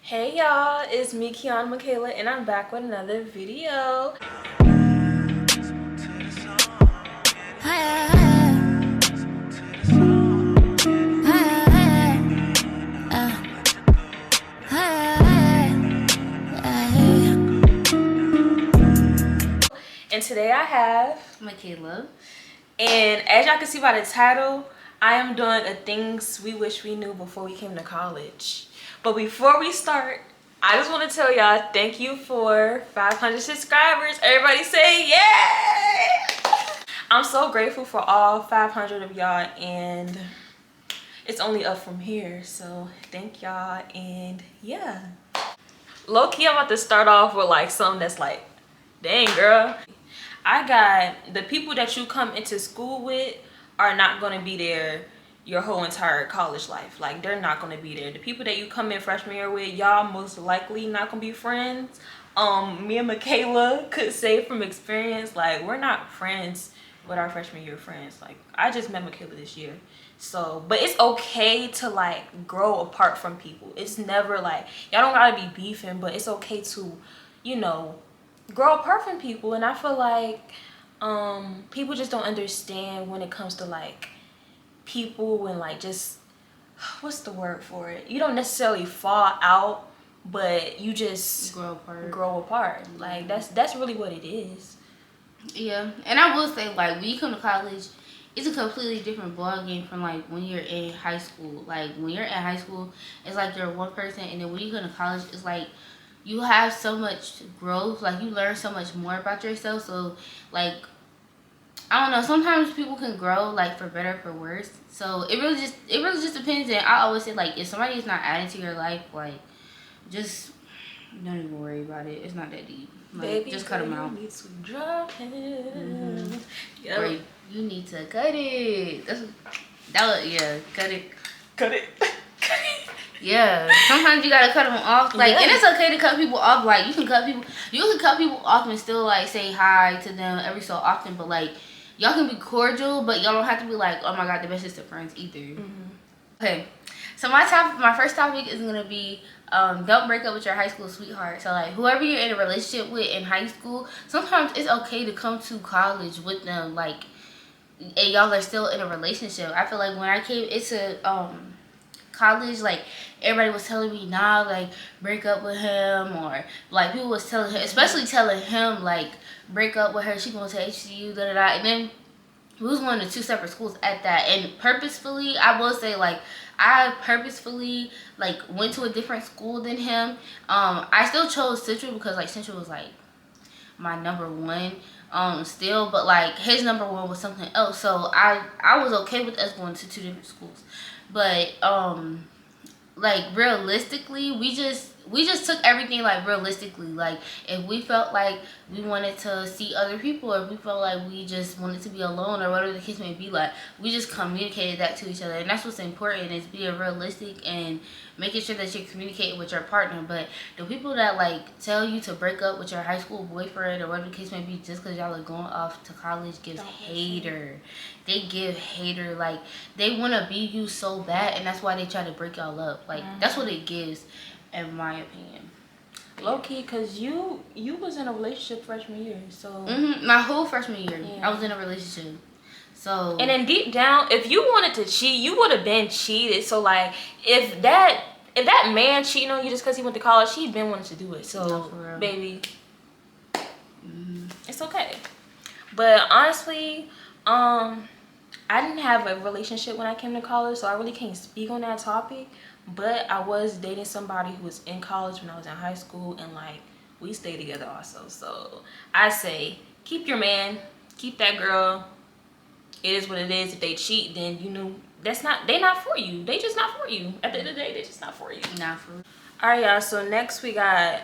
Hey y'all, it's me, Kiana Michaela, and I'm back with another video. And today I have Michaela. And as y'all can see by the title, I am doing a things we wish we knew before we came to college. But before we start, I just want to tell y'all thank you for 500 subscribers. Everybody say yay! I'm so grateful for all 500 of y'all, and it's only up from here. So thank y'all, and yeah. Low key, I'm about to start off with like something that's like, dang girl. I got the people that you come into school with are not going to be there your whole entire college life. Like, they're not going to be there. The people that you come in freshman year with, y'all most likely not going to be friends. Me and Michaela could say from experience, like, we're not friends with our freshman year friends. Like, I just met Michaela this year. So, but it's okay to like grow apart from people. It's never like, y'all don't gotta be beefing, but it's okay to, you know, grow apart from people. And I feel like people just don't understand when it comes to like people and like just, what's the word for it, you don't necessarily fall out, but you just grow apart. Like that's really what it is. Yeah, and I will say, like, when you come to college, it's a completely different ball game from like when you're in high school. Like, when you're in high school, it's like you're one person, and then when you come to college, it's like you have so much growth. Like, you learn so much more about yourself. So, like, I don't know. Sometimes people can grow like for better, for worse. So it really just depends. And I always say, like, if somebody is not adding to your life, like, just don't even worry about it. It's not that deep. Like, baby, just cut them out. You need to drop it. Yep. Or you need to cut it. Yeah, cut it. Cut it. Yeah, sometimes you gotta cut them off. Like, and it's okay to cut people off. Like, you can cut people off and still like say hi to them every so often. But like, y'all can be cordial, but y'all don't have to be like, oh my god, the bestest of friends either. Okay, so my first topic is gonna be don't break up with your high school sweetheart. So like, whoever you're in a relationship with in high school, sometimes it's okay to come to college with them, like, and y'all are still in a relationship. I feel like when I came into college, like, everybody was telling me, nah, like, break up with him, or like people was telling him, especially telling him, like, break up with her, she gonna take you, da da da. And then we was going to two separate schools at that, and purposefully, I will say, like, I purposefully like went to a different school than him. I still chose Central because like Central was like my number one still, but like his number one was something else. So I was okay with us going to two different schools. But like, realistically, we just took everything like realistically. Like, if we felt like we wanted to see other people, or if we felt like we just wanted to be alone, or whatever the case may be, like, we just communicated that to each other. And that's what's important, is being realistic and making sure that you're communicating with your partner. But the people that like tell you to break up with your high school boyfriend, or whatever the case may be, just because y'all are going off to college, gives hater. They give hater. Like, they want to be you so bad, and that's why they try to break y'all up. Like, that's what it gives, in my opinion. Low key, cause you was in a relationship freshman year, so My whole freshman year, I was in a relationship. So, and then deep down, if you wanted to cheat, you would have been cheated. So like, if that man cheating on you just because he went to college, he been wanting to do it. So no, for real. baby, it's okay. But honestly, I didn't have a relationship when I came to college, so I really can't speak on that topic. But I was dating somebody who was in college when I was in high school, and like, we stayed together also. So I say, keep your man, keep that girl. It is what it is. If they cheat, then you know they not for you. They just not for you. At the end of the day, they just not for you. Not for real. All right, y'all. So next we got,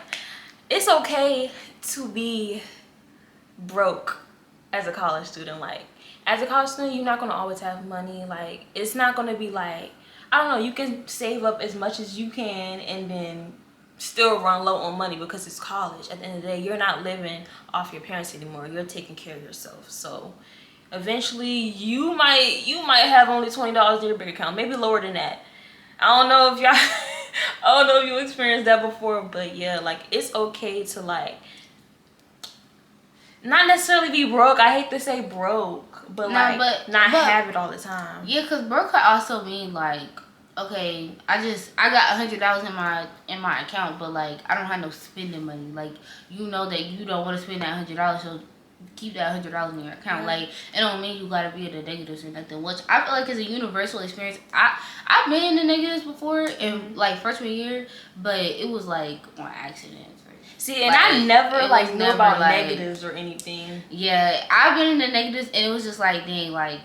it's okay to be broke as a college student. Like, as a college student, you're not gonna always have money. Like, it's not gonna be like, I don't know, you can save up as much as you can and then still run low on money because it's college. At the end of the day, you're not living off your parents anymore. You're taking care of yourself. So eventually you might have only $20 in your bank account, maybe lower than that. I don't know if y'all I don't know if you experienced that before, but yeah, like it's okay to like not necessarily be broke. I hate to say broke, but Nah, like but not have it all the time. Yeah, cause broke could also mean like, okay, I got $100 in my account, but like I don't have no spending money. Like you know that you don't want to spend that $100, so keep that $100 in your account. Like it don't mean you gotta be in the negatives or nothing. Which I feel like is a universal experience. I've been in the negatives before in like freshman year, but it was like on accident. See, and like, I never like knew about like, negatives or anything. Yeah, I've been in the negatives, and it was just like, dang, like,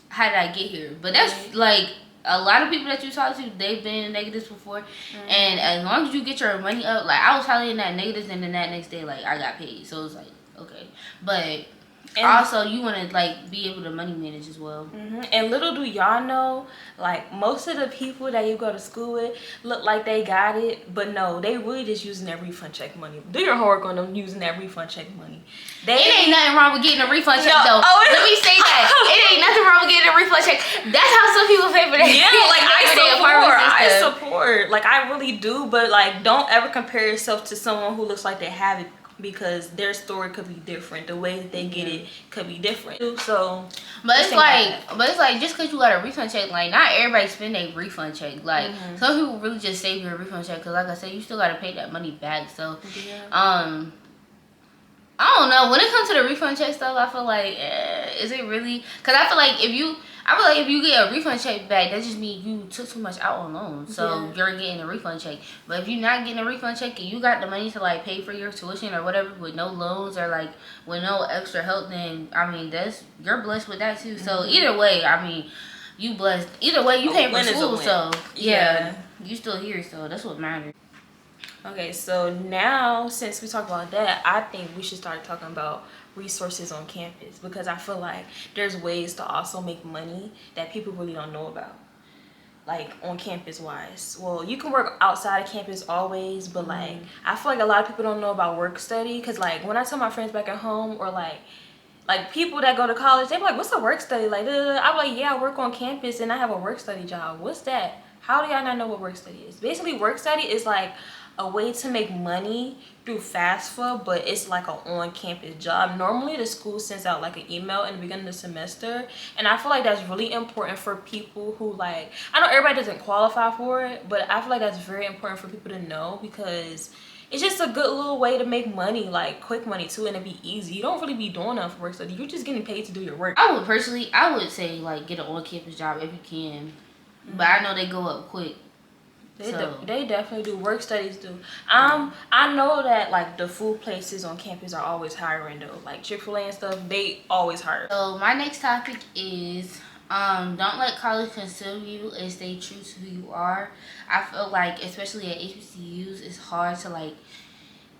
how did I get here? But that's like a lot of people that you talk to, they've been in negatives before, and as long as you get your money up, like I was probably in that negatives, and then that next day, like I got paid, so it's like okay, but. And also, you want to like be able to money manage as well. And little do y'all know, like most of the people that you go to school with look like they got it, but no, they really just using that refund check money. Do your homework on them using that refund check money. It ain't nothing wrong with getting a refund check though. Let me say that it ain't nothing wrong with getting a refund check. That's how some people pay for that. Yeah, like I support, like I really do, but like don't ever compare yourself to someone who looks like they have it. Because their story could be different, the way that they get it could be different. So, but it's like just because you got a refund check, like not everybody spend a refund check. Like some people really just save your refund check because, like I said, you still got to pay that money back. So, I don't know. When it comes to the refund check stuff, I feel like is it really? Because I feel like if you get a refund check back, that just means you took too much out on loans. So you're getting a refund check. But if you're not getting a refund check and you got the money to like pay for your tuition or whatever with no loans or like with no extra help, then I mean you're blessed with that too. So either way, I mean you blessed. Either way, you paying for school. So you still here. So that's what matters. Okay, so now since we talked about that, I think we should start talking about resources on campus because I feel like there's ways to also make money that people really don't know about, like on campus wise. Well, you can work outside of campus always, but like I feel like a lot of people don't know about work study because like when I tell my friends back at home or like people that go to college, they be like, what's a work study? Like, I'm like, yeah, I work on campus and I have a work study job. What's that? How do y'all not know what work study is? Basically, work study is like a way to make money through FAFSA, but it's like an on-campus job. Normally, the school sends out like an email in the beginning of the semester, and I feel like that's really important for people who like, I know everybody doesn't qualify for it, but I feel like that's very important for people to know because it's just a good little way to make money, like quick money too, and it'd be easy. You don't really be doing enough work study. You're just getting paid to do your work. I would say like get an on-campus job if you can, but I know they go up quick. They definitely do. Work studies do. I know that like the food places on campus are always hiring though, like Chick-fil-A and stuff. They always hire. So my next topic is don't let college consume you and stay true to who you are. I feel like especially at HBCUs, it's hard to like.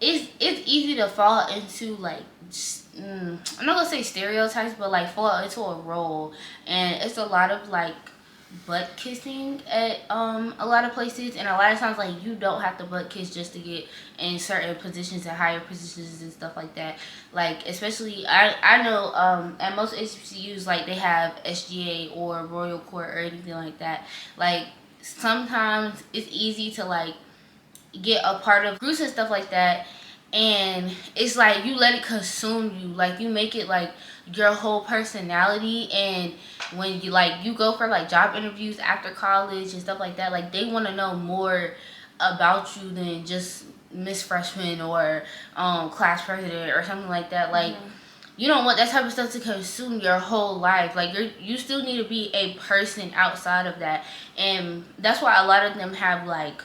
It's easy to fall into like. I'm not gonna say stereotypes, but like fall into a role, and it's a lot of like butt kissing at a lot of places, and a lot of times like you don't have to butt kiss just to get in certain positions and higher positions and stuff like that. Like especially I know at most HBCUs like they have SGA or Royal Court or anything like that. Like sometimes it's easy to like get a part of groups and stuff like that, and it's like you let it consume you, like you make it like your whole personality. And when you go for like job interviews after college and stuff like that, like they want to know more about you than just Miss Freshman or class president or something like that. Like you don't want that type of stuff to consume your whole life. Like you still need to be a person outside of that, and that's why a lot of them have like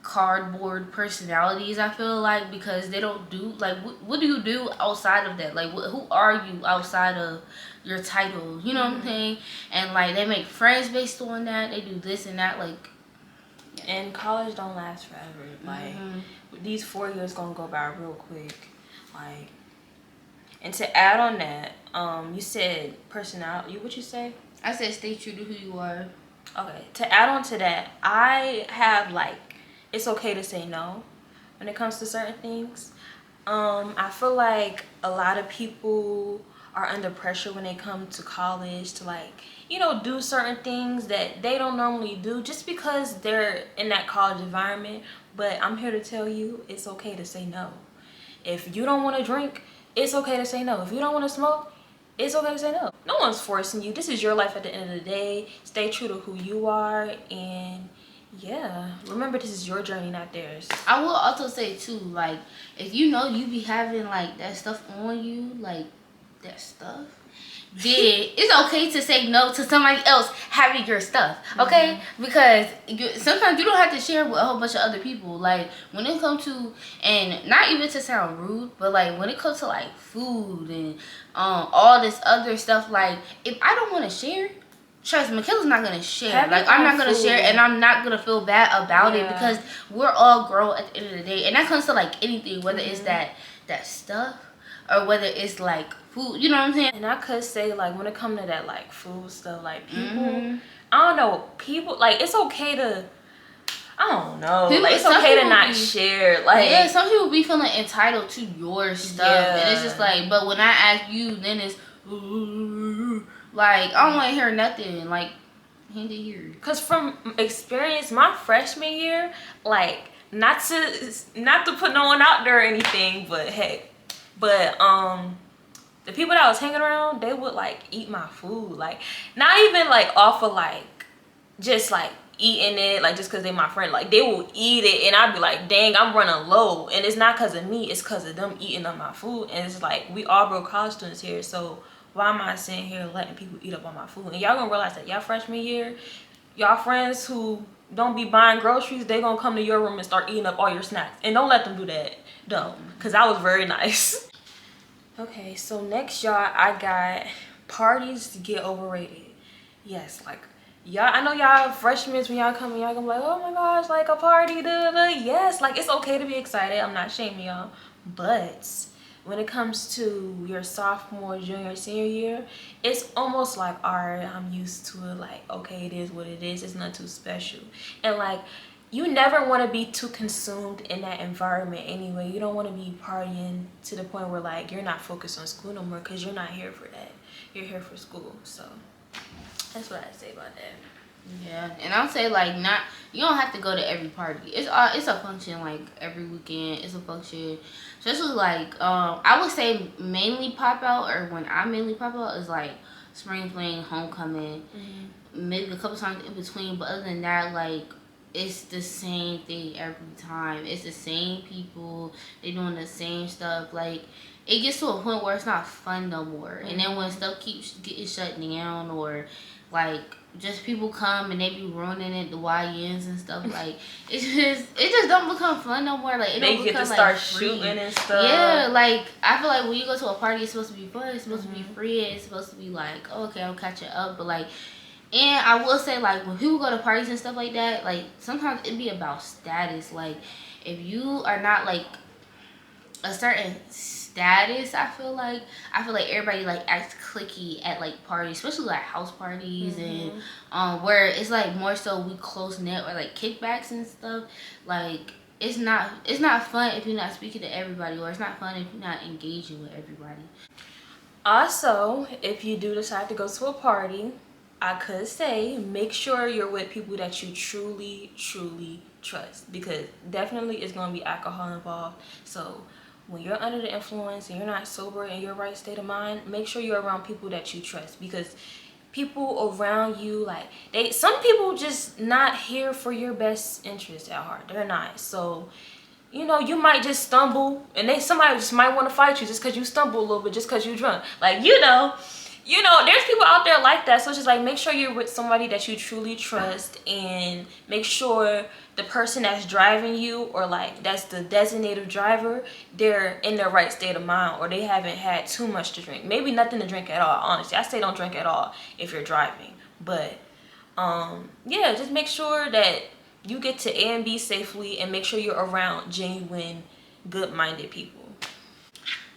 cardboard personalities, I feel like, because they don't do like what do you do outside of that? Like who are you outside of your title? You know what I'm saying? And like they make friends based on that. They do this and that. Like, and college don't last forever. Like these 4 years gonna go by real quick. Like, and to add on that, you said personality. What you say? I said stay true to who you are. Okay. To add on to that, I have like, it's okay to say no when it comes to certain things. I feel like a lot of people are under pressure when they come to college to like, do certain things that they don't normally do just because they're in that college environment. But I'm here to tell you, it's okay to say no. If you don't want to drink, it's okay to say no. If you don't want to smoke, it's okay to say no. No one's forcing you. This is your life at the end of the day. Stay true to who you are, and yeah, remember, this is your journey, not theirs. I will also say too, like, if you know you be having like that stuff on you, like that stuff, then it's okay to say no to somebody else having your stuff, okay? Because sometimes you don't have to share with a whole bunch of other people. Like, when it comes to, and not even to sound rude, but like when it comes to like food and all this other stuff, like, if I don't want to share, trust me, Michaela's not gonna share. Like, I'm not gonna share, and I'm not gonna feel bad about it, because we're all grown at the end of the day. And that comes to like anything, whether it's that stuff or whether it's like food, you know what I'm saying? And I could say, like, when it comes to that like food stuff, like, people, I don't know, people, like, it's okay to, I don't know, people, like, it's okay to not share. Like, yeah, some people be feeling entitled to your stuff, and it's just like, but when I ask you, then it's like, I don't want to hear nothing. Like, he didn't hear. Because from experience, my freshman year, like, not to put no one out there or anything, but heck, but the people that I was hanging around, they would like eat my food, like, not even like off of like just like eating it, like, just because they my friend, like, they will eat it, and I'd be like, dang, I'm running low. And it's not because of me, it's because of them eating up my food. And it's like, we all broke college students here, so why am I sitting here letting people eat up on my food? And y'all gonna realize that y'all freshman year, y'all friends who don't be buying groceries, they gonna come to your room and start eating up all your snacks. And don't let them do that. Don't, because I was very nice. Okay, so next, y'all, I got parties to get overrated. Yes, like, y'all, I know y'all freshmen, when y'all come, y'all gonna be like, oh my gosh, like a party, da, da, da. Yes, like, it's okay to be excited. I'm not shaming y'all. But when it comes to your sophomore, junior, senior year, it's almost like, all right, I'm used to it. Like, okay, it is what it is. It's not too special. And like, you never want to be too consumed in that environment anyway. You don't want to be partying to the point where like you're not focused on school no more, because you're not here for that. You're here for school. So that's what I say about that. Yeah, and I'll say, like, not, you don't have to go to every party. It's a function, like, every weekend. It's a function. Especially, like, I would say mainly pop out, or when I mainly pop out, is like spring fling, homecoming, maybe a couple times in between. But other than that, like, it's the same thing every time. It's the same people. They doing the same stuff. Like, it gets to a point where it's not fun no more. And then when stuff keeps getting shut down, or like just people come and they be ruining it, the YNs and stuff, like, it just don't become fun no more. Like, it they don't get become, to start like, shooting and stuff. Yeah, like, I feel like when you go to a party, it's supposed to be fun. It's supposed to be free. It's supposed to be like, oh, okay, I'll catch it up. But like, and I will say, like, when people go to parties and stuff like that, like, sometimes it be about status. Like, if you are not like a certain status, I feel like everybody like acts cliquey at like parties, especially like house parties, and where it's like more so we close knit, or like kickbacks and stuff. Like, it's not fun if you're not speaking to everybody, or it's not fun if you're not engaging with everybody. Also, if you do decide to go to a party, I could say make sure you're with people that you truly trust, because definitely it's going to be alcohol involved. So when you're under the influence and you're not sober in your right state of mind, make sure you're around people that you trust, because people around you, like, some people just not here for your best interest at heart. They're not. So you might just stumble, and somebody just might want to fight you just because you stumble a little bit, just because you're drunk. Like, there's people out there like that. So it's just like, make sure you're with somebody that you truly trust, and make sure the person that's driving you, or like that's the designated driver, they're in their right state of mind, or they haven't had too much to drink. Maybe nothing to drink at all. Honestly, I say don't drink at all if you're driving. But yeah, just make sure that you get to A and B safely, and make sure you're around genuine, good-minded people.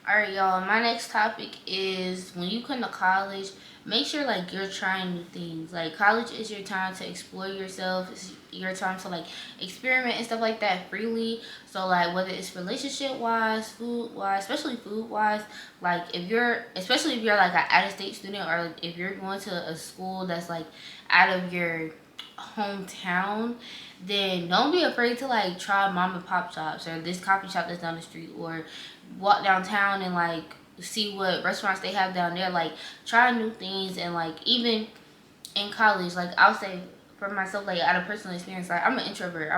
All right, y'all. My next topic is, when you come to college, make sure like you're trying new things. Like college is your time to explore yourself. It's your time to like experiment and stuff like that freely. So like whether it's relationship wise, food wise, especially food wise, like if you're especially if you're like an out of state student, or like if you're going to a school that's like out of your hometown, then don't be afraid to like try mom and pop shops or this coffee shop that's down the street, or walk downtown and like see what restaurants they have down there. Like try new things. And like even in college, like I'll say for myself, like out of personal experience, like I'm an introvert.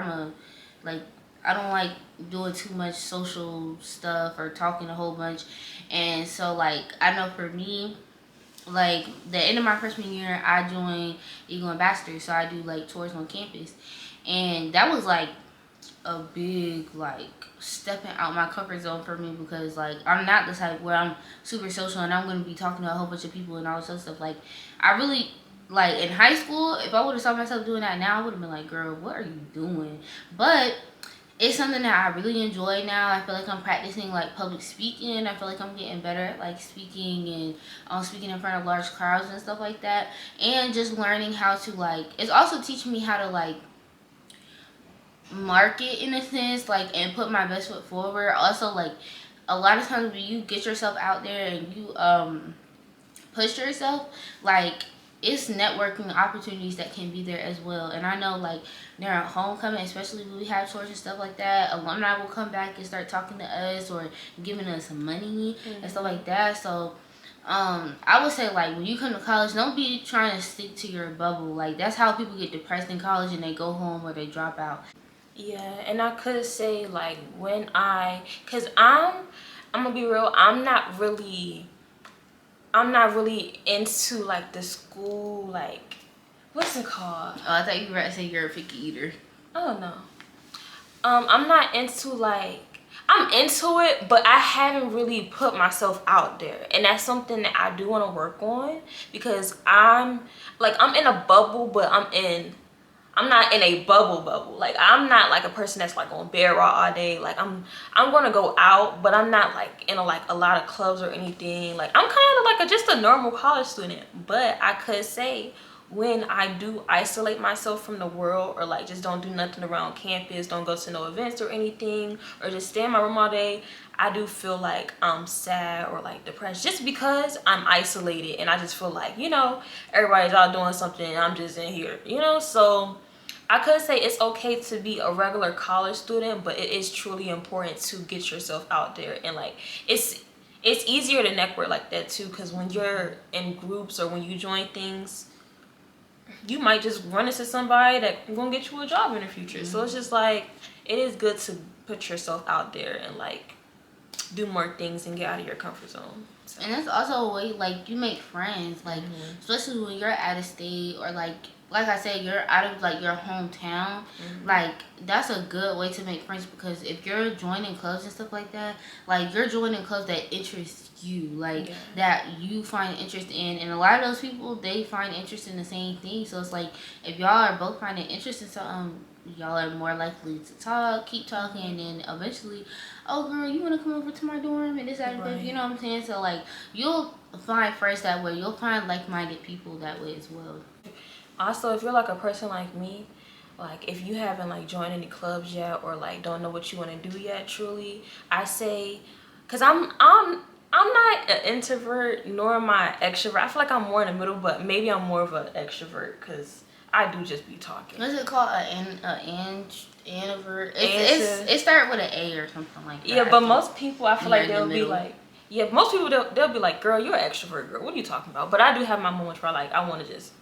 Like I don't like doing too much social stuff or talking a whole bunch. And so like I know for me, like the end of my freshman year, I joined Eagle Ambassador, so I do like tours on campus, and that was like a big like stepping out my comfort zone for me, because like I'm not the type where I'm super social and I'm gonna be talking to a whole bunch of people and all this other stuff. Like I really like in high school, if I would have saw myself doing that now, I would have been like, girl, what are you doing? But it's something that I really enjoy now. I feel like I'm practicing like public speaking. I feel like I'm getting better at like speaking and speaking in front of large crowds and stuff like that. And just learning how to like, it's also teaching me how to like market in a sense, like, and put my best foot forward. Also, like, a lot of times when you get yourself out there and you push yourself, like, it's networking opportunities that can be there as well. And I know like during homecoming, especially when we have tours and stuff like that, alumni will come back and start talking to us or giving us some money and stuff like that. So I would say like when you come to college, don't be trying to stick to your bubble. Like that's how people get depressed in college and they go home or they drop out. Yeah, and I could say like when cause I'm gonna be real, I'm not really into like the school, like, what's it called? Oh, I thought you were about to say you're a picky eater. Oh no. I'm not into like, I'm into it, but I haven't really put myself out there. And that's something that I do want to work on, because I'm in a bubble, but I'm not in a bubble. Like I'm not like a person that's like on bed raw all day. Like I'm gonna go out, but I'm not like in a lot of clubs or anything. Like I'm kind of like just a normal college student. But I could say when I do isolate myself from the world, or like just don't do nothing around campus, don't go to no events or anything, or just stay in my room all day, I do feel like I'm sad or like depressed, just because I'm isolated and I just feel like, everybody's out doing something and I'm just in here, so I could say it's okay to be a regular college student, but it is truly important to get yourself out there. And like it's easier to network like that too, because when you're in groups or when you join things, you might just run into somebody that gonna get you a job in the future. So it's just like, it is good to put yourself out there and like do more things and get out of your comfort zone. So. And that's also a way like you make friends, like especially when you're out of state, or like I said, you're out of like your hometown. Like that's a good way to make friends, because if you're joining clubs and stuff like that, like you're joining clubs that interest you, like that you find interest in. And a lot of those people, they find interest in the same thing. So it's like if y'all are both finding interest in something, y'all are more likely to talk, keep talking, and then eventually, oh girl, you want to come over to my dorm and this, that, and that, you know what I'm saying? So like you'll find friends that way. You'll find like-minded people that way as well. Also, if you're like a person like me, like if you haven't like joined any clubs yet, or like don't know what you want to do yet, truly, I say, because I'm not an introvert nor am I an extrovert. I feel like I'm more in the middle, but maybe I'm more of an extrovert because I do just be talking. What's it called? Introvert. It started with an A or something like that. Yeah, but most people, I feel like they'll be like, yeah, most people they'll be like, girl, you're an extrovert, girl. What are you talking about? But I do have my moments where I want to just.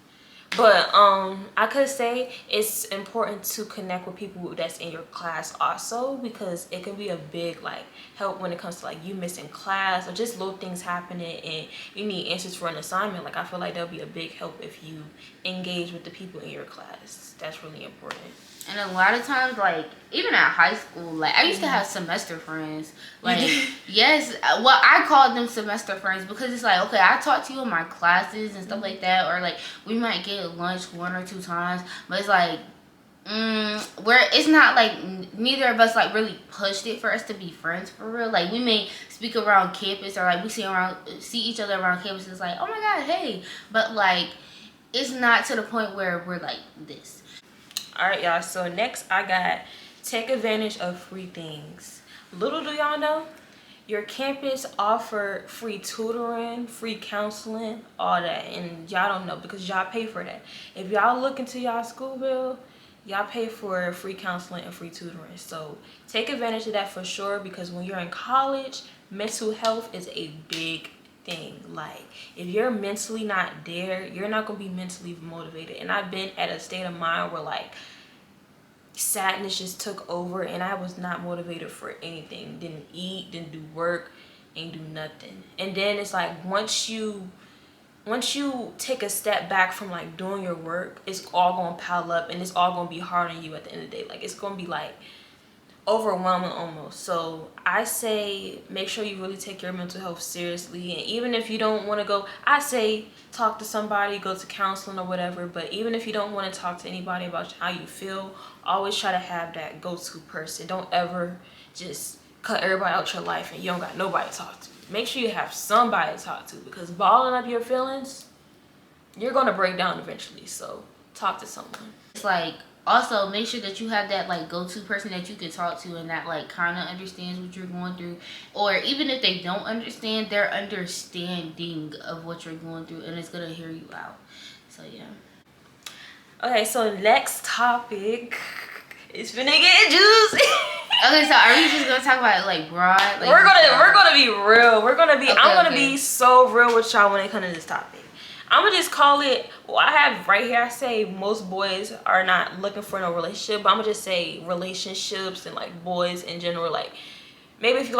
But I could say it's important to connect with people that's in your class also, because it can be a big like help when it comes to like you missing class or just little things happening and you need answers for an assignment. Like I feel like that'll be a big help if you engage with the people in your class. That's really important. And a lot of times, like, even at high school, like, I used to have semester friends. Like, yes, well, I called them semester friends because it's like, okay, I talk to you in my classes and stuff like that. Or, like, we might get lunch 1 or 2 times. But it's like, Where it's not like neither of us like really pushed it for us to be friends for real. Like we may speak around campus or like we see each other around campus. It's like, oh my god, hey, but like it's not to the point where we're like this. All right, y'all. So next, I got take advantage of free things. Little do y'all know, your campus offer free tutoring, free counseling, all that, and y'all don't know because y'all pay for that. If y'all look into y'all school bill, y'all pay for free counseling and free tutoring. So take advantage of that for sure, because when you're in college, mental health is a big thing. Like if you're mentally not there, you're not gonna be mentally motivated. And I've been at a state of mind where like sadness just took over and I was not motivated for anything. Didn't eat, didn't do work, ain't do nothing. And then it's like once you take a step back from like doing your work, it's all gonna pile up and it's all gonna be hard on you at the end of the day. Like it's gonna be like overwhelming almost. So I say make sure you really take your mental health seriously, and even if you don't want to go, I say talk to somebody, go to counseling or whatever. But even if you don't want to talk to anybody about how you feel, always try to have that go-to person. Don't ever just cut everybody out your life and you don't got nobody to talk to. Make sure you have somebody to talk to, because balling up your feelings, you're gonna break down eventually. So talk to someone. It's like also make sure that you have that like go-to person that you can talk to and that like kind of understands what you're going through, or even if they don't understand, they're understanding of what you're going through and it's gonna hear you out. So yeah. Okay, so next topic is finna get juicy. Okay, so are we just gonna talk about it like broad? Like we're gonna be real. I'm gonna be so real with y'all when it comes to this topic. I'm gonna just call it, well, I have right here, I say most boys are not looking for no relationship, but I'm gonna just say relationships and like boys in general. Like maybe if you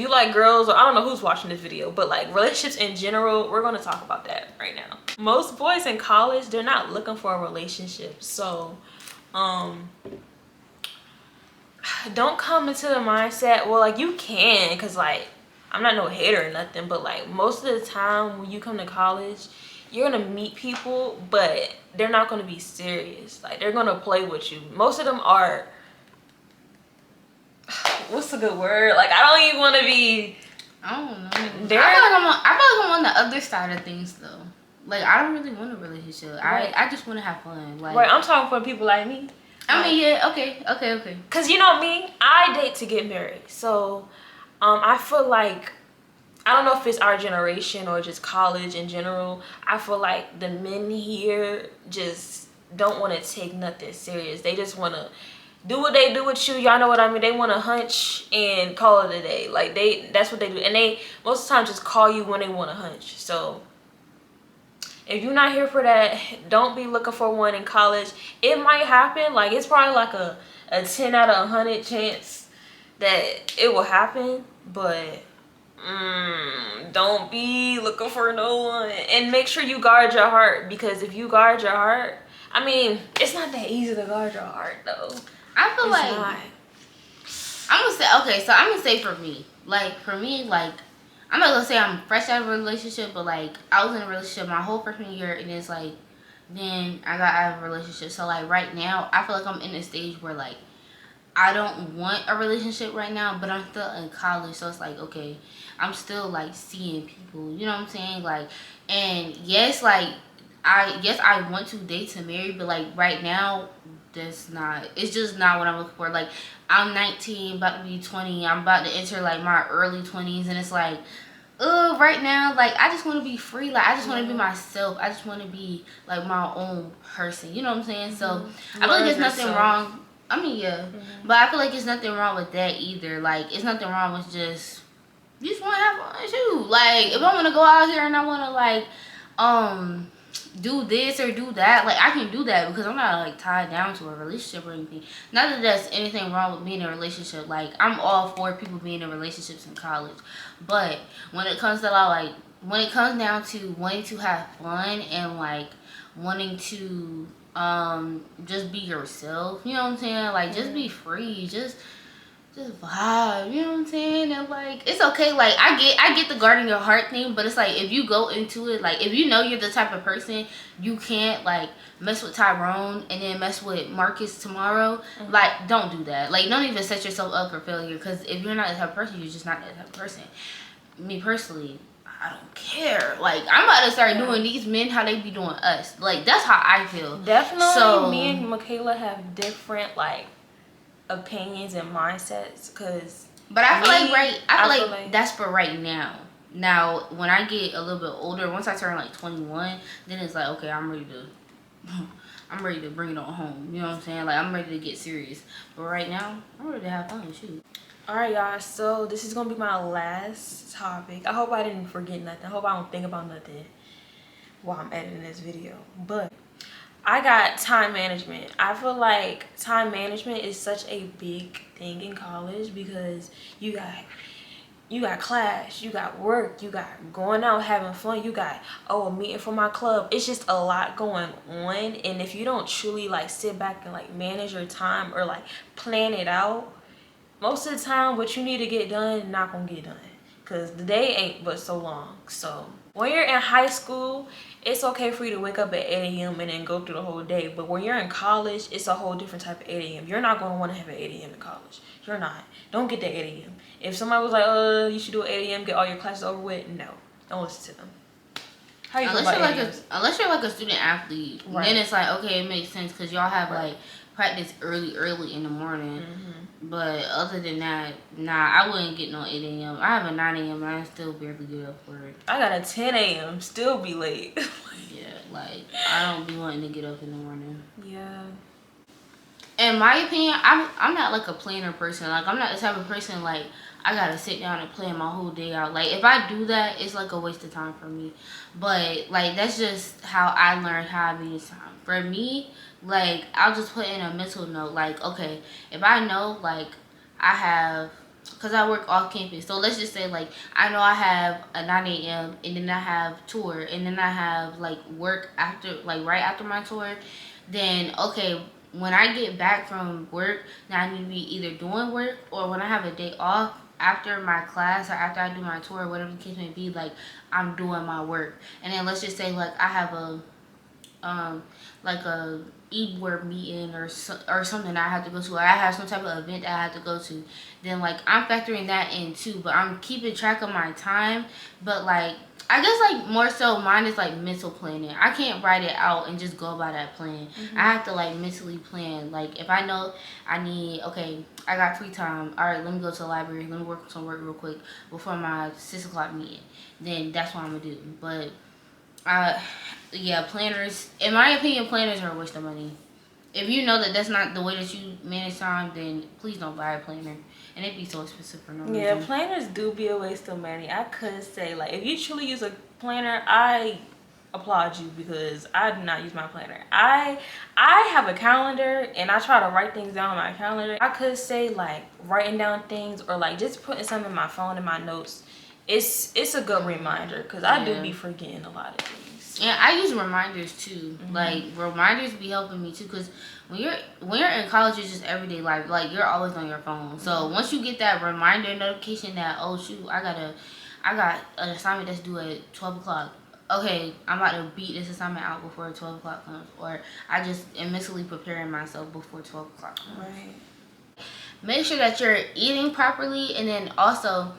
like girls, or I don't know who's watching this video, but like relationships in general, we're gonna talk about that right now. Most boys in college, they're not looking for a relationship. So don't come into the mindset, well, like you can, because like I'm not no hater or nothing, but like most of the time when you come to college, you're gonna meet people, but they're not gonna be serious. Like they're gonna play with you. Most of them are, what's a good word? Like I don't even want to be, I don't know. I feel like I'm on the other side of things though. Like I don't really want a relationship. Right. I just want to have fun. Like right, I'm talking for people like me. I mean, yeah, okay. Cause you know me, I date to get married. So I feel like, I don't know if it's our generation or just college in general, I feel like the men here just don't want to take nothing serious. They just want to do what they do with you. Y'all know what I mean? They want to hunch and call it a day. Like that's what they do. And they most of the time just call you when they want to hunch. So if you're not here for that, don't be looking for one in college. It might happen. Like it's probably like a 10 out of 100 chance that it will happen, but don't be looking for no one. And make sure you guard your heart, because if you guard your heart, I mean, it's not that easy to guard your heart though. I feel It's like not. I'm gonna say, okay, so I'm gonna say for me, like I'm not gonna say I'm fresh out of a relationship, but like I was in a relationship my whole freshman year, and it's like then I got out of a relationship. So like right now, I feel like I'm in a stage where like I don't want a relationship right now, but I'm still in college, so it's like okay, I'm still like seeing people, you know what I'm saying? Like, and yes, like I want to date to marry, but like right now, it's just not what I'm looking for. Like I'm 19, about to be 20, I'm about to enter like my early 20s, and it's like right now, like I just want to be free. Like I just want to be myself. I just want to be like my own person, you know what I'm saying? So I feel like there's nothing wrong. I mean, yeah, but I feel like there's nothing wrong with that either. Like it's nothing wrong with just you just want to have fun too. Like if I want to go out here and I want to like do this or do that, like I can do that because I'm not like tied down to a relationship or anything. Not that there's anything wrong with being in a relationship. Like I'm all for people being in relationships in college, but when it comes to like when it comes down to wanting to have fun and like wanting to just be yourself, you know what I'm saying? Like just be free, just just vibe, you know what I'm saying? And like, it's okay. Like, I get the guarding your heart thing, but it's like, if you go into it, like, if you know you're the type of person you can't like mess with Tyrone and then mess with Marcus tomorrow, like, don't do that. Like, don't even set yourself up for failure, because if you're not the type of person, you're just not that type of person. Me personally, I don't care. Like, I'm about to start doing these men how they be doing us. Like, that's how I feel. Definitely, so me and Michaela have different like opinions and mindsets, because but I feel like that's for right now. Now, when I get a little bit older, once I turn like 21, then it's like, okay, I'm ready to bring it on home. You know what I'm saying? Like, I'm ready to get serious. But right now, I'm ready to have fun. Shoot. all right, y'all, so this is gonna be my last topic. I hope I didn't forget nothing. I hope I don't think about nothing while I'm editing this video. But I got time management. I feel like time management is such a big thing in college, because you got class, you got work, you got going out having fun, you got a meeting for my club. It's just a lot going on, and if you don't truly like sit back and like manage your time or like plan it out, most of the time what you need to get done not gonna get done, because the day ain't but so long. So when you're in high school, it's okay for you to wake up at 8 a.m. and then go through the whole day. But when you're in college, it's a whole different type of 8 a.m. You're not going to want to have an 8 a.m. in college. You're not. Don't get that 8 a.m. If somebody was like, you should do 8 a.m., get all your classes over with, no. Don't listen to them. How you feel about 8 a.m.? Unless you're like a student athlete, right, then it's like, okay, it makes sense, because y'all have like practice early in the morning. But other than that, nah, I wouldn't get no 8 a.m. I have a 9 a.m. and I still barely get up for it. I got a 10 a.m. Still be late. Yeah, like, I don't be wanting to get up in the morning. Yeah. In my opinion, I'm not like a planner person. Like, I'm not the type of person like I gotta sit down and plan my whole day out. Like, if I do that, it's like a waste of time for me. But like, that's just how I learned how I manage time. For me, like, I'll just put in a mental note. Like, okay, if I know like I have, because I work off campus, so let's just say like I know I have a 9 a.m. and then I have tour, and then I have like work after, like right after my tour. Then okay, when I get back from work, now I need to be either doing work, or when I have a day off after my class or after I do my tour, whatever the case may be, like I'm doing my work. And then let's just say like I have a like a e-board meeting or something I have to go to, or I have some type of event that I have to go to, then like I'm factoring that in too. But I'm keeping track of my time. But like, I guess like more so mine is like mental planning. I can't write it out and just go by that plan. I have to like mentally plan. Like, if I know I need, okay, I got free time, all right, let me go to the library, let me work some work real quick before my 6 o'clock meeting, then that's what I'm gonna do. But yeah, planners, in my opinion, planners are a waste of money. If you know that that's not the way that you manage time, then please don't buy a planner. And it'd be so expensive for no reason. Yeah, planners do be a waste of money. I could say, like, if you truly use a planner, I applaud you, because I do not use my planner. I have a calendar, and I try to write things down on my calendar. I could say, like, writing down things, or like just putting something in my phone in my notes. It's a good reminder, because I do be forgetting a lot of things. And I use reminders too. Like, reminders be helping me too, because when you're in college, it's just everyday life. Like, you're always on your phone. So once you get that reminder notification that, oh shoot, I got an assignment that's due at 12 o'clock. Okay, I'm about to beat this assignment out before 12 o'clock comes. Or I just am mentally preparing myself before 12 o'clock comes. Right. Make sure that you're eating properly, and then also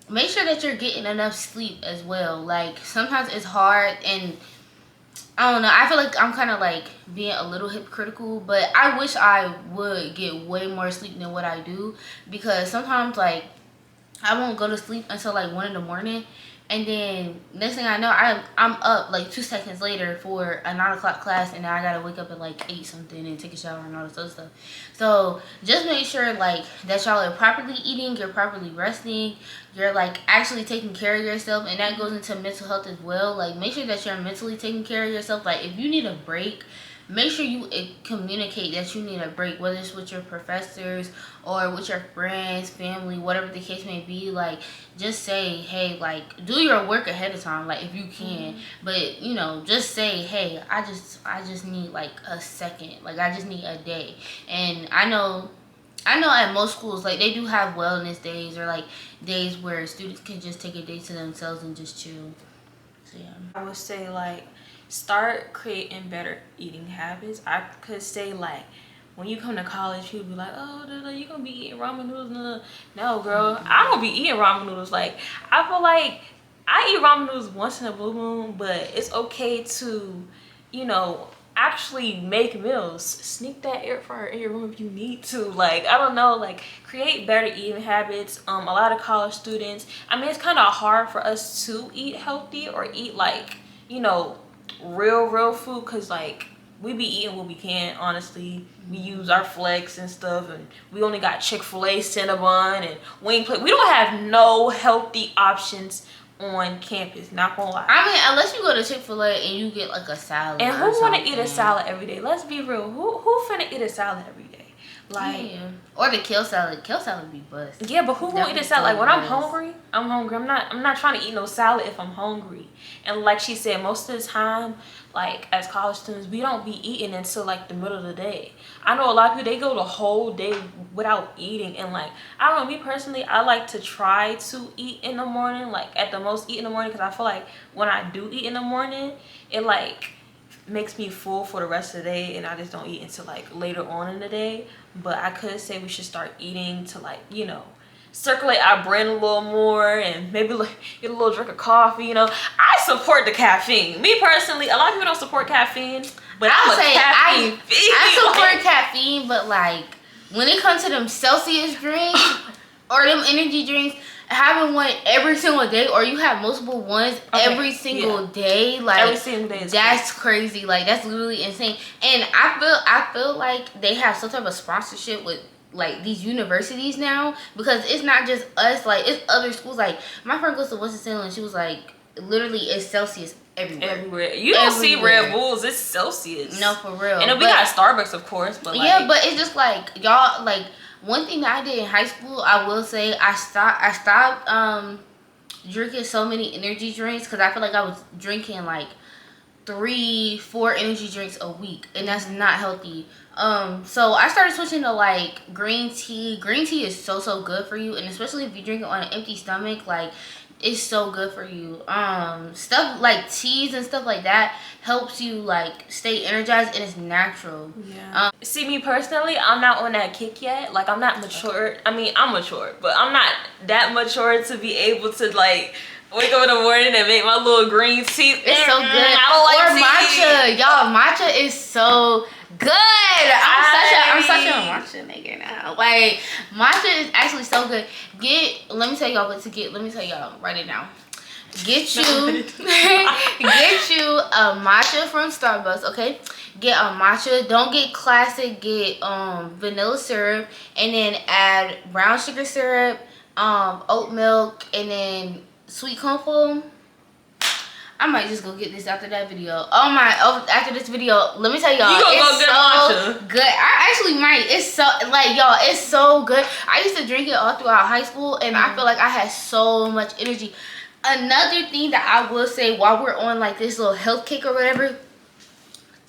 make sure that you're getting enough sleep as well. Like, sometimes it's hard, and I don't know, I feel like I'm kind of like being a little hypocritical, but I wish I would get way more sleep than what I do, because sometimes like I won't go to sleep until like 1 in the morning, and then next thing I know, I'm up like 2 seconds later for a 9 o'clock class, and then I gotta wake up at like 8 something and take a shower and all this other stuff. So just make sure like that y'all are properly eating, you're properly resting, you're like actually taking care of yourself, and that goes into mental health as well. Like, make sure that you're mentally taking care of yourself. Like, if you need a break, make sure you communicate that you need a break, whether it's with your professors or with your friends, family, whatever the case may be. Like, just say, hey, like, do your work ahead of time, like, if you can. But, you know, just say, hey, I just need like a second, like, I just need a day. And I know I know at most schools, like, they do have wellness days or like days where students can just take a day to themselves and just chill. So yeah, I would say like start creating better eating habits. I could say like when you come to college, people be like, oh, you gonna be eating ramen noodles. No, girl, I don't be eating ramen noodles. Like, I feel like I eat ramen noodles once in a blue moon, but it's okay to, you know, actually make meals. Sneak that air fryer in your room if you need to. Like, I don't know, like create better eating habits. A lot of college students, I mean, it's kind of hard for us to eat healthy or eat like, you know, real food, because like we be eating what we can. Honestly, we use our flex and stuff, and we only got Chick-fil-A, Cinnabon, and wing plate. We don't have no healthy options on campus, not gonna lie. I mean, unless you go to Chick-fil-A and you get like a salad. And who want to eat a salad every day? Let's be real. Who finna eat a salad every day? Like, yeah. Or the kale salad. Kale salad be bust. Yeah, but who won't eat a salad? Like when I'm hungry, I'm hungry. I'm not trying to eat no salad if I'm hungry. And like she said, most of the time, like as college students, we don't be eating until like the middle of the day. I know a lot of people, they go the whole day without eating, and like I don't know, me personally, I like to try to eat in the morning, like at the most eat in the morning, because I feel like when I do eat in the morning, it like makes me full for the rest of the day, and I just don't eat until like later on in the day. But I could say we should start eating to like, you know, circulate our brain a little more, and maybe like get a little drink of coffee. You know, I support the caffeine. Me personally, a lot of people don't support caffeine, but I support caffeine, but like when it comes to them Celsius drinks or them energy drinks, having one every single day, or you have multiple ones every single day, like every single day, that's crazy. Like that's literally insane. And I feel like they have some type of sponsorship with like these universities now, because it's not just us, like it's other schools. Like my friend goes to Winston-Salem, and she was like, literally it's Celsius everywhere. You don't see Red Bulls, it's Celsius. No, for real. And then we got Starbucks, of course, but like, yeah, but it's just like y'all, like one thing that I did in high school, I will say, I stopped drinking so many energy drinks, because I feel like I was drinking like 3-4 energy drinks a week, and that's not healthy. So I started switching to like green tea. Green tea is so good for you, and especially if you drink it on an empty stomach, like it's so good for you. Stuff like teas and stuff like that helps you like stay energized, and it's natural. Yeah. See, me personally, I'm not on that kick yet. Like I'm not mature. I mean, I'm mature, but I'm not that mature to be able to like wake up in the morning and make my little green tea. It's so good. I don't like tea. Matcha. Y'all, matcha is so good. I'm such a matcha nigga now. Like matcha is actually so good. Let me tell y'all what to get. Let me tell y'all, write it down. Get you a matcha from Starbucks, okay? Get a matcha. Don't get classic. Get vanilla syrup, and then add brown sugar syrup, oat milk, and then sweet corn foam. I might just go get this after that video. After this video, let me tell y'all, it's so good. I actually might. It's so, like, y'all, it's so good. I used to drink it all throughout high school, and I feel like I had so much energy. Another thing that I will say while we're on like this little health kick or whatever,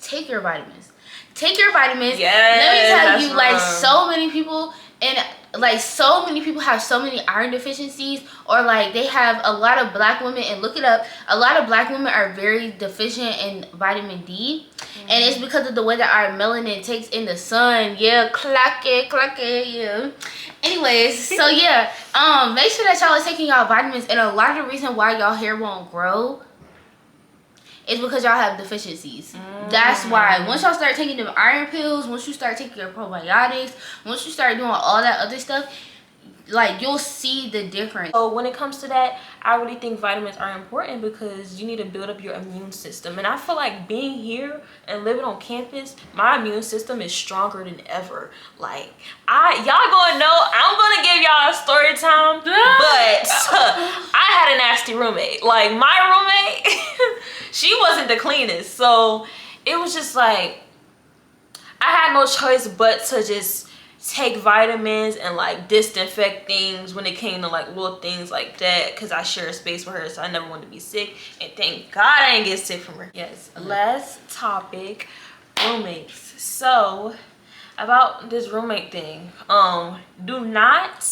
take your vitamins. Take your vitamins. Yes, let me tell you, like so many people have so many iron deficiencies, or like they have a lot of black women, and look it up, a lot of black women are very deficient in vitamin D, and it's because of the way that our melanin takes in the sun. Yeah, clock it, yeah. Anyways, so yeah, make sure that y'all are taking y'all vitamins, and a lot of the reason why y'all hair won't grow is because y'all have deficiencies. That's why. Once y'all start taking them iron pills, once you start taking your probiotics, once you start doing all that other stuff, like you'll see the difference. So when it comes to that, I really think vitamins are important, because you need to build up your immune system. And I feel like being here and living on campus, my immune system is stronger than ever. Like y'all gonna know, I'm gonna give y'all a story time, but I had a nasty roommate. Like my roommate, she wasn't the cleanest, so it was just like I had no choice but to just take vitamins and like disinfect things when it came to like little things like that, because I share a space with her, so I never wanted to be sick, and thank God I didn't get sick from her. Yes, last topic, roommates. So about this roommate thing. Do not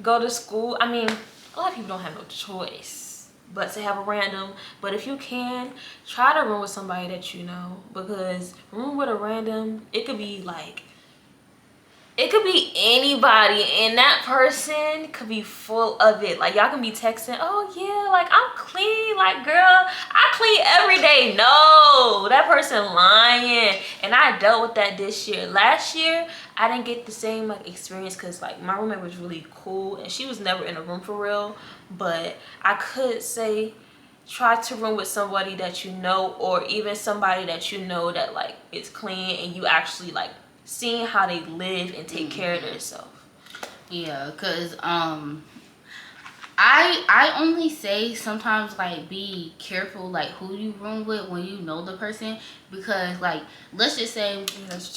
go to school. I mean, a lot of people don't have no choice but to have a random. But if you can, try to room with somebody that you know, because room with a random, it could be like, it could be anybody, and that person could be full of it. Like, y'all can be texting, oh yeah, like I'm clean, like girl, I clean every day. No, that person lying. And I dealt with that this year. Last year I didn't get the same like experience because like my roommate was really cool and she was never in a room for real. But I could say try to room with somebody that you know, or even somebody that you know that like is clean and you actually like seeing how they live and take care of themselves. Yeah, cause I only say sometimes like be careful like who you room with when you know the person, because like let's just say it's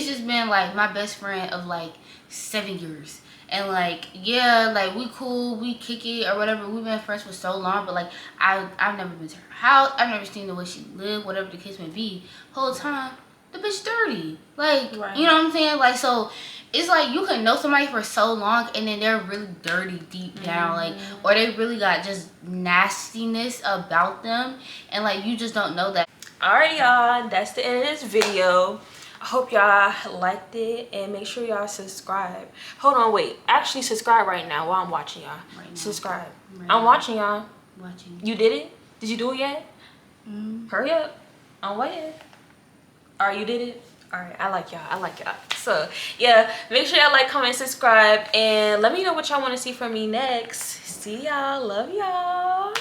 just been like my best friend of like 7 years, and like yeah, like we cool, we kick it or whatever, we've been friends for so long, but like I've never been to her house, I've never seen the way she lived, whatever the case may be. Whole time the bitch dirty, like Right. you know what I'm saying, like so it's like you can know somebody for so long and then they're really dirty deep down, like, or they really got just nastiness about them, and like you just don't know that. Alright, y'all, that's the end of this video. I hope y'all liked it, and make sure y'all subscribe. Hold on, wait, actually subscribe right now while I'm watching y'all. Right now. Subscribe. Right I'm now. watching y'all. Watching. You did it? Did you do it yet? Mm-hmm. Hurry up. I'm waiting. Alright, you did it? Alright, I like y'all. I like y'all. So yeah, make sure y'all like, comment, subscribe, and let me know what y'all want to see from me next. See y'all. Love y'all.